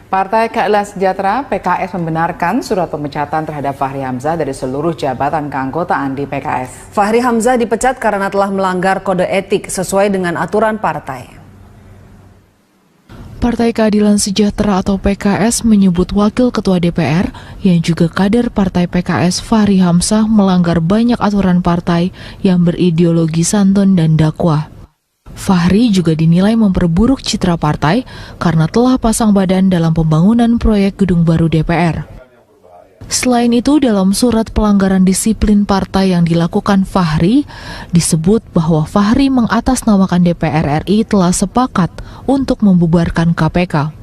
Partai Keadilan Sejahtera (PKS) membenarkan surat pemecatan terhadap Fahri Hamzah dari seluruh jabatan keanggotaan di PKS. Fahri Hamzah dipecat karena telah melanggar kode etik sesuai dengan aturan partai. Partai Keadilan Sejahtera atau PKS menyebut Wakil Ketua DPR yang juga kader Partai PKS Fahri Hamzah melanggar banyak aturan partai yang berideologi santun dan dakwah. Fahri juga dinilai memperburuk citra partai karena telah pasang badan dalam pembangunan proyek gedung baru DPR. Selain itu, dalam surat pelanggaran disiplin partai yang dilakukan Fahri, disebut bahwa Fahri mengatasnamakan DPR RI telah sepakat untuk membubarkan KPK.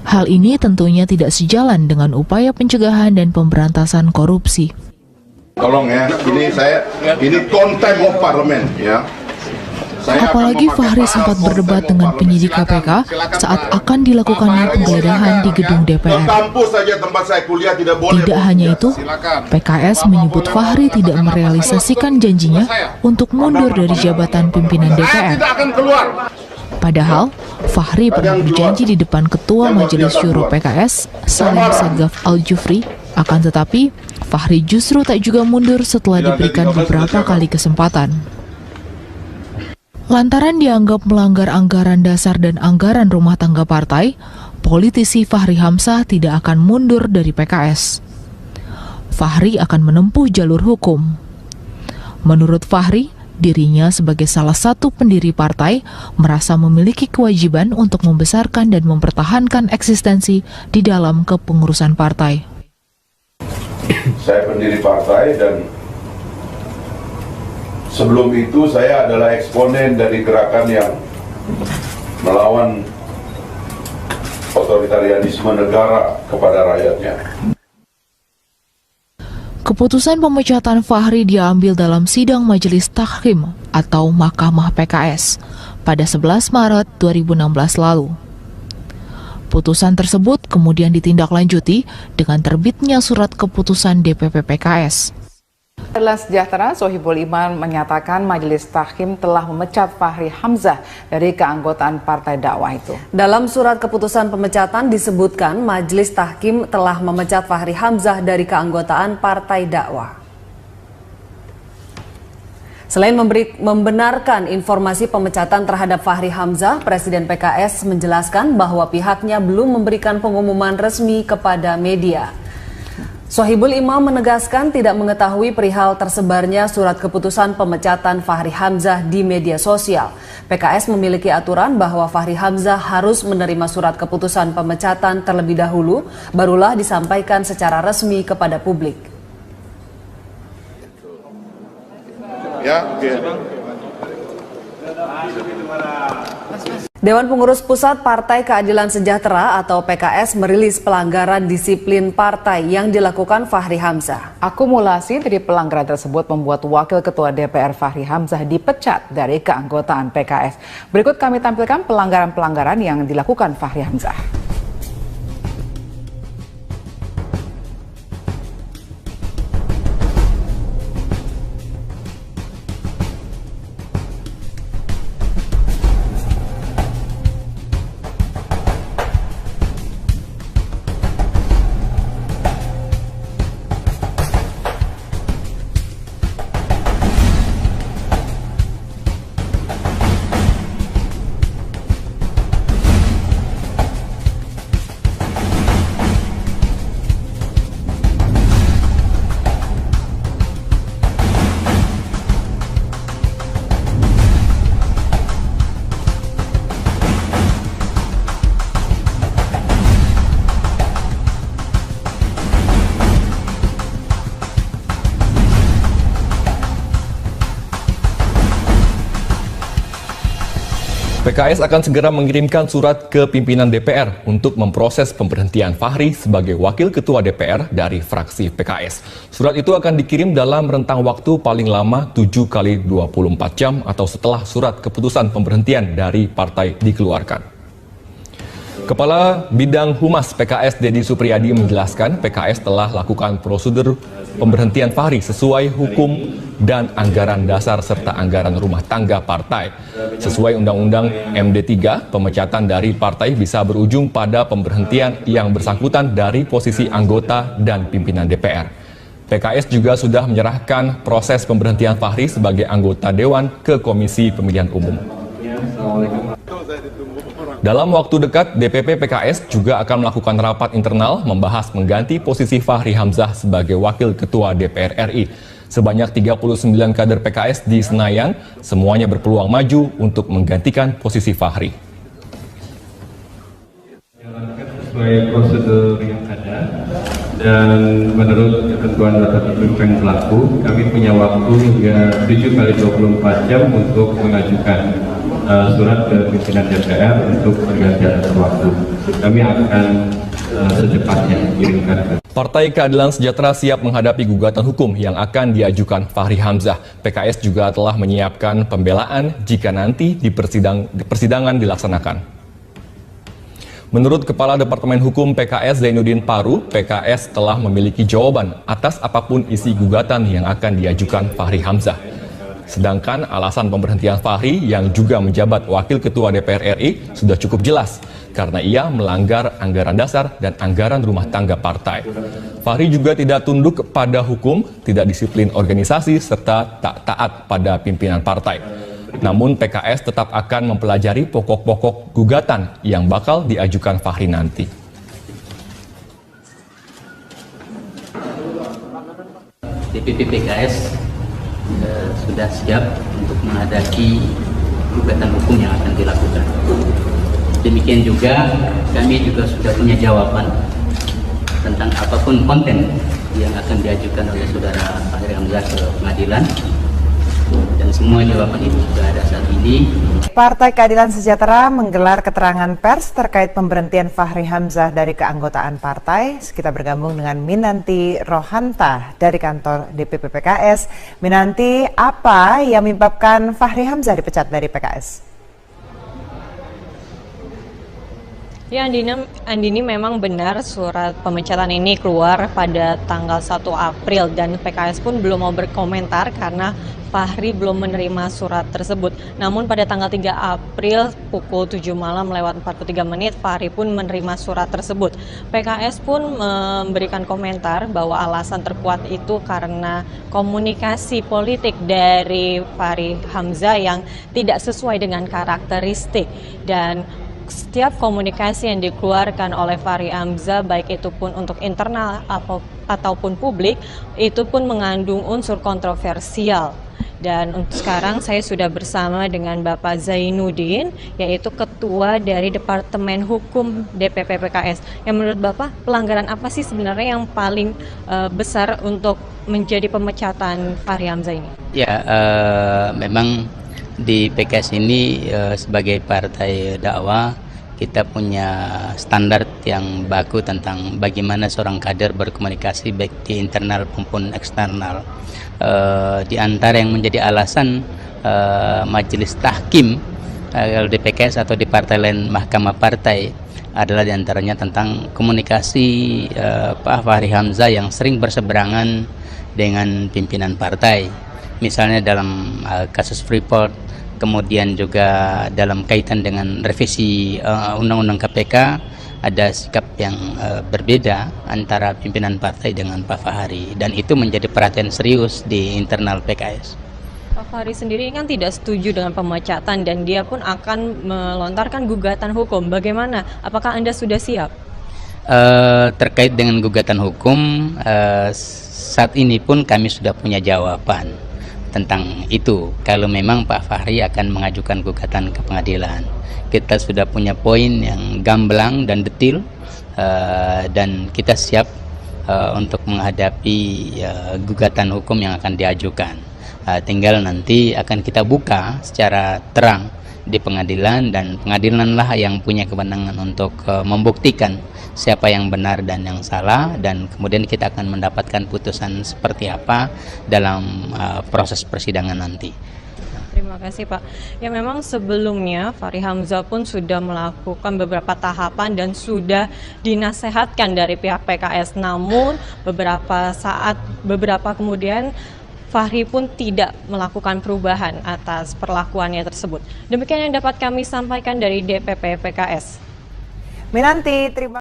Hal ini tentunya tidak sejalan dengan upaya pencegahan dan pemberantasan korupsi. Tolong ya, ini contempt of parliament ya. Apalagi Fahri sempat berdebat dengan penyidik KPK saat akan dilakukannya penggeledahan di gedung DPR. Tidak hanya itu, PKS menyebut Fahri tidak merealisasikan janjinya untuk mundur dari jabatan pimpinan DPR. Padahal, Fahri pernah berjanji di depan Ketua Majelis Syuro PKS, Salim Segaf Al-Jufri, akan tetapi Fahri justru tak juga mundur setelah diberikan beberapa kali kesempatan. Lantaran dianggap melanggar anggaran dasar dan anggaran rumah tangga partai, politisi Fahri Hamzah tidak akan mundur dari PKS. Fahri akan menempuh jalur hukum. Menurut Fahri, dirinya sebagai salah satu pendiri partai merasa memiliki kewajiban untuk membesarkan dan mempertahankan eksistensi di dalam kepengurusan partai. Saya pendiri partai dan sebelum itu saya adalah eksponen dari gerakan yang melawan otoritarianisme negara kepada rakyatnya. Keputusan pemecatan Fahri diambil dalam sidang Majelis Tahkim atau Mahkamah PKS pada 11 Maret 2016 lalu. Putusan tersebut kemudian ditindaklanjuti dengan terbitnya surat keputusan DPP PKS. Keadilan Sejahtera Sohibul Iman menyatakan Majelis Tahkim telah memecat Fahri Hamzah dari keanggotaan Partai Dakwah itu. Dalam surat keputusan pemecatan disebutkan Majelis Tahkim telah memecat Fahri Hamzah dari keanggotaan Partai Dakwah. Selain membenarkan informasi pemecatan terhadap Fahri Hamzah, Presiden PKS menjelaskan bahwa pihaknya belum memberikan pengumuman resmi kepada media. Sohibul Imam menegaskan tidak mengetahui perihal tersebarnya surat keputusan pemecatan Fahri Hamzah di media sosial. PKS memiliki aturan bahwa Fahri Hamzah harus menerima surat keputusan pemecatan terlebih dahulu, barulah disampaikan secara resmi kepada publik. Dewan Pengurus Pusat Partai Keadilan Sejahtera atau PKS merilis pelanggaran disiplin partai yang dilakukan Fahri Hamzah. Akumulasi dari pelanggaran tersebut membuat Wakil Ketua DPR Fahri Hamzah dipecat dari keanggotaan PKS. Berikut kami tampilkan pelanggaran-pelanggaran yang dilakukan Fahri Hamzah. PKS akan segera mengirimkan surat ke pimpinan DPR untuk memproses pemberhentian Fahri sebagai Wakil Ketua DPR dari fraksi PKS. Surat itu akan dikirim dalam rentang waktu paling lama 7 kali 24 jam atau setelah surat keputusan pemberhentian dari partai dikeluarkan. Kepala Bidang Humas PKS Dedi Supriyadi menjelaskan PKS telah lakukan prosedur pemberhentian Fahri sesuai hukum dan anggaran dasar serta anggaran rumah tangga partai. Sesuai Undang-Undang MD 3, pemecatan dari partai bisa berujung pada pemberhentian yang bersangkutan dari posisi anggota dan pimpinan DPR. PKS juga sudah menyerahkan proses pemberhentian Fahri sebagai anggota Dewan ke Komisi Pemilihan Umum. Dalam waktu dekat, DPP PKS juga akan melakukan rapat internal membahas mengganti posisi Fahri Hamzah sebagai Wakil Ketua DPR RI. Sebanyak 39 kader PKS di Senayan, semuanya berpeluang maju untuk menggantikan posisi Fahri. Sesuai prosedur yang ada dan menurut ketentuan tata tertib yang berlaku, kami punya waktu hingga 7x24 jam untuk mengajukan surat ke pimpinan DPR untuk pergantian waktu. Kami akan secepatnya kirimkan ke Partai Keadilan Sejahtera siap menghadapi gugatan hukum yang akan diajukan Fahri Hamzah. PKS juga telah menyiapkan pembelaan jika nanti di persidangan dilaksanakan. Menurut Kepala Departemen Hukum PKS Zainuddin Paru, PKS telah memiliki jawaban atas apapun isi gugatan yang akan diajukan Fahri Hamzah. Sedangkan alasan pemberhentian Fahri yang juga menjabat Wakil Ketua DPR RI sudah cukup jelas karena ia melanggar anggaran dasar dan anggaran rumah tangga partai. Fahri juga tidak tunduk pada hukum, tidak disiplin organisasi, serta tak taat pada pimpinan partai. Namun PKS tetap akan mempelajari pokok-pokok gugatan yang bakal diajukan Fahri nanti. DPP PKS sudah siap untuk menghadapi gugatan hukum yang akan dilakukan. Demikian juga kami juga sudah punya jawaban tentang apapun konten yang akan diajukan oleh saudara Fahri Hamzah ke pengadilan. Dan semua jawaban itu sudah ada saat ini. Partai Keadilan Sejahtera menggelar keterangan pers terkait pemberhentian Fahri Hamzah dari keanggotaan partai. Kita bergabung dengan Minanti Rohanta dari kantor DPP PKS. Minanti, apa yang menyebabkan Fahri Hamzah dipecat dari PKS? Ya, Andini, memang benar surat pemecatan ini keluar pada tanggal 1 April dan PKS pun belum mau berkomentar karena Fahri belum menerima surat tersebut. Namun pada tanggal 3 April pukul 7 malam lewat 43 menit Fahri pun menerima surat tersebut. PKS pun memberikan komentar bahwa alasan terkuat itu karena komunikasi politik dari Fahri Hamzah yang tidak sesuai dengan karakteristik, dan setiap komunikasi yang dikeluarkan oleh Fahri Hamzah, baik itu pun untuk internal ataupun publik, itu pun mengandung unsur kontroversial. Dan untuk sekarang saya sudah bersama dengan Bapak Zainuddin, yaitu Ketua dari Departemen Hukum DPP PKS. Yang menurut Bapak, pelanggaran apa sih sebenarnya yang paling besar untuk menjadi pemecatan Fahri Hamzah ini? Ya, memang di PKS ini sebagai partai dakwah kita punya standar yang baku tentang bagaimana seorang kader berkomunikasi baik di internal maupun eksternal. Di antara yang menjadi alasan majelis tahkim di PKS atau di partai lain mahkamah partai adalah diantaranya tentang komunikasi Pak Fahri Hamzah yang sering berseberangan dengan pimpinan partai. Misalnya dalam kasus Freeport, kemudian juga dalam kaitan dengan revisi Undang-Undang KPK, ada sikap yang berbeda antara pimpinan partai dengan Pak Fahri, dan itu menjadi perhatian serius di internal PKS. Pak Fahri sendiri kan tidak setuju dengan pemecatan dan dia pun akan melontarkan gugatan hukum. Bagaimana? Apakah Anda sudah siap? Terkait dengan gugatan hukum, saat ini pun kami sudah punya jawaban tentang itu. Kalau memang Pak Fahri akan mengajukan gugatan ke pengadilan, kita sudah punya poin yang gamblang dan detil, dan kita siap untuk menghadapi gugatan hukum yang akan diajukan. Tinggal nanti akan kita buka secara terang di pengadilan, dan pengadilanlah yang punya kewenangan untuk membuktikan siapa yang benar dan yang salah, dan kemudian kita akan mendapatkan putusan seperti apa dalam proses persidangan nanti. Terima kasih Pak. Ya memang sebelumnya Fahri Hamzah pun sudah melakukan beberapa tahapan dan sudah dinasehatkan dari pihak PKS. Namun beberapa kemudian Fahri pun tidak melakukan perubahan atas perlakuannya tersebut. Demikian yang dapat kami sampaikan dari DPP PKS. Minanti, terima